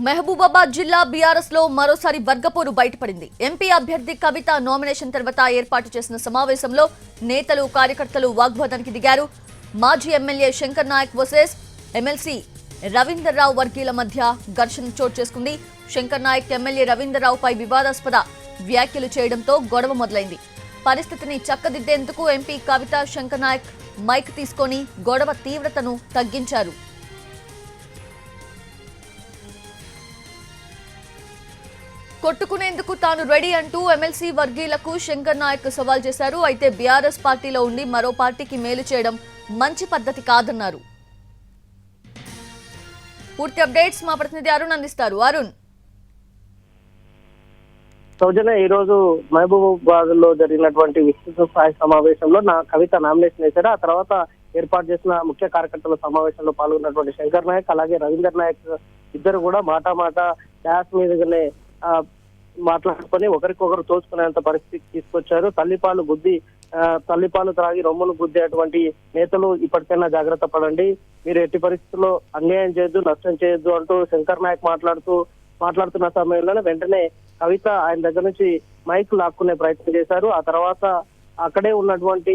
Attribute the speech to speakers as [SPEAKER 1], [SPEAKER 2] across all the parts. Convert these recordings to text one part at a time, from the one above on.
[SPEAKER 1] మహబూబాబాద్ జిల్లా బీఆర్ఎస్ లో మరోసారి వర్గపోరు బయటపడింది. ఎంపీ అభ్యర్థి కవిత నామినేషన్ తర్వాత ఏర్పాటు చేసిన సమావేశంలో నేతలు కార్యకర్తలు వాగ్వాదానికి దిగారు. మాజీ MLA Shankar Naik versus MLC Ravinder Rao వర్గీయుల మధ్య ఘర్షణ చోటు చేసుకుంది. శంకర్ నాయక్ ఎమ్మెల్యే రవీందర్ రావుపై వివాదాస్పద వ్యాఖ్యలు చేయడంతో గొడవ మొదలైంది. పరిస్థితిని చక్కదిద్దేందుకు ఎంపీ కవిత శంకర్ నాయక్ మైక్ తీసుకొని గొడవ తీవ్రతను తగ్గించారు. కొట్టుకునేందుకు తాను రెడీ అంటూ ఎమ్మెల్సీ వర్గీయులకు శంకర్ నాయక్ సవాల్ చేశారు. అయితే బీఆర్ఎస్ పార్టీలో ఉండి మరో పార్టీకి మేలు చేయడం మంచి పద్ధతి కాదన్నారు. పూర్తి అప్డేట్స్ మా ప్రతినిధి అరుణ్ అందిస్తారు. అరుణ్,
[SPEAKER 2] సౌజన్య, ఈ రోజు మహబూబాబాద్ లో జరిగినటువంటి విస్తృత స్థాయి సమావేశంలో కవిత నామినేషన్ వేశారు. ఆ తర్వాత ఏర్పాటు చేసిన ముఖ్య కార్యకర్తల సమావేశంలో పాల్గొన్నటువంటి శంకర్ నాయక్ అలాగే రవీందర్ నాయక్ ఇద్దరు కూడా మాట డాష్ మీదగానే మాట్లాడుకొని ఒకరికొకరు తోచుకునేంత పరిస్థితికి తీసుకొచ్చారు. తల్లిపాలు త్రాగి రొమ్మును గుద్దేటువంటి నేతలు ఇప్పటికైనా జాగ్రత్త పడండి, మీరు ఎట్టి పరిస్థితుల్లో అన్యాయం చేయొద్దు, నష్టం చేయొద్దు అంటూ శంకర్ నాయక్ మాట్లాడుతున్న సమయంలోనే వెంటనే కవిత ఆయన దగ్గర నుంచి మైక్ లాక్కునే ప్రయత్నం చేశారు. ఆ తర్వాత అక్కడే ఉన్నటువంటి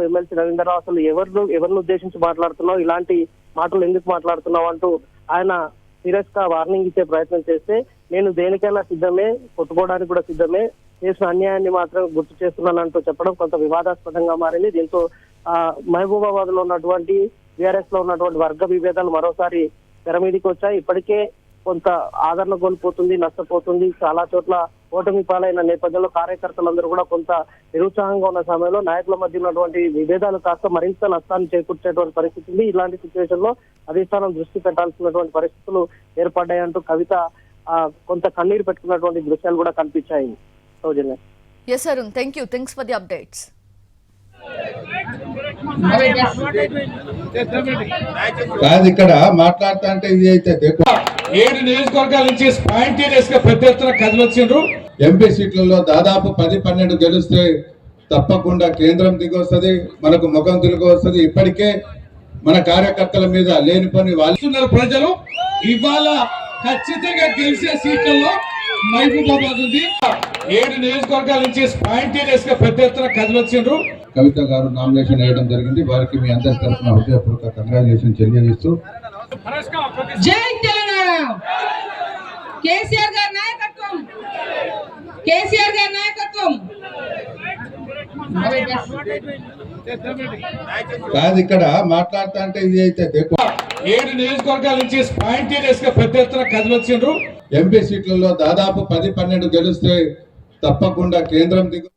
[SPEAKER 2] ఎమ్మెల్సీ రవీందర్ రావు అసలు ఎవరిని ఉద్దేశించి మాట్లాడుతున్నావు, ఇలాంటి మాటలు ఎందుకు మాట్లాడుతున్నావు అంటూ ఆయన సీరియస్ గా వార్నింగ్ ఇచ్చే ప్రయత్నం చేస్తే, నేను దేనికైనా సిద్ధమే, కొట్టుకోవడానికి కూడా సిద్ధమే, చేసిన అన్యాయాన్ని మాత్రం గుర్తు చేస్తున్నానంటూ చెప్పడం కొంత వివాదాస్పదంగా మారింది. దీంతో మహబూబాబాద్ లో ఉన్నటువంటి బీఆర్ఎస్ లో ఉన్నటువంటి వర్గ విభేదాలు మరోసారి తెర మీదకి వచ్చాయి. ఇప్పటికే కొంత ఆదరణ కోల్పోతుంది, నష్టపోతుంది. చాలా చోట్ల ఓటమి పాలైన నేపథ్యంలో కార్యకర్తలందరూ కూడా కొంత నిరుత్సాహంగా ఉన్న సమయంలో నాయకుల మధ్య ఉన్నటువంటి విభేదాలు కాస్త మరింత నష్టాన్ని చేకూర్చేటువంటి పరిస్థితి ఉంది. ఇలాంటి సిచ్యువేషన్ లో అధిష్టానం దృష్టి పెట్టాల్సినటువంటి పరిస్థితులు ఏర్పడ్డాయంటూ కవిత కొంత కన్నీరు పెట్టుకున్నటువంటి దృశ్యాలు కూడా కనిపించాయి. సౌజన్య.
[SPEAKER 1] yes Arun, thank you, thanks for the updates.
[SPEAKER 3] కాదు, ఇక్కడ మాట్లాడుతా అంటే ఇది అయితే 7 నియోజకవర్గాల నుంచి స్పాంటేనియస్ గా పెద్ద ఎత్తున కదిలొచ్చిండ్రు. ఎంపీ సీట్లలో దాదాపు 10-12 గెలిస్తే తప్పకుండా కేంద్రం దిగి వస్తుంది, మనకు ముఖం తిరిగి వస్తుంది. ఇప్పటికే మన కార్యకర్తల మీద లేని పని వాళ్ళు ప్రజలు ఇవాళ ఖచ్చితంగా గెలిచే సీట్లలో మహబూబాబాద్ ఉంది. 7 నియోజకవర్గాల నుంచి స్పాంటేనియస్ గా పెద్ద ఎత్తున కదిలొచ్చిండ్రు. కవిత గారు నామినేషన్ వేయడం జరిగింది. వారికి మీ అందరి తరఫున హృదయపూర్వక కంగ్రాచులేషన్ తెలియజేస్తూ,
[SPEAKER 4] జై తెలంగాణ, కేసీఆర్ గారి నాయకత్వం, కేసీఆర్ గారి నాయకత్వం.
[SPEAKER 3] కాదు, ఇక్కడ మాట్లాడుతా అంటే ఇది అయితే 7 నియోజకవర్గాల నుంచి స్పాంటేనియస్ గా పెద్ద ఎత్తున కదిలొచ్చిండ్రు. ఎంపీ సీట్లలో దాదాపు 10-12 గెలిస్తే తప్పకుండా కేంద్రం దిగు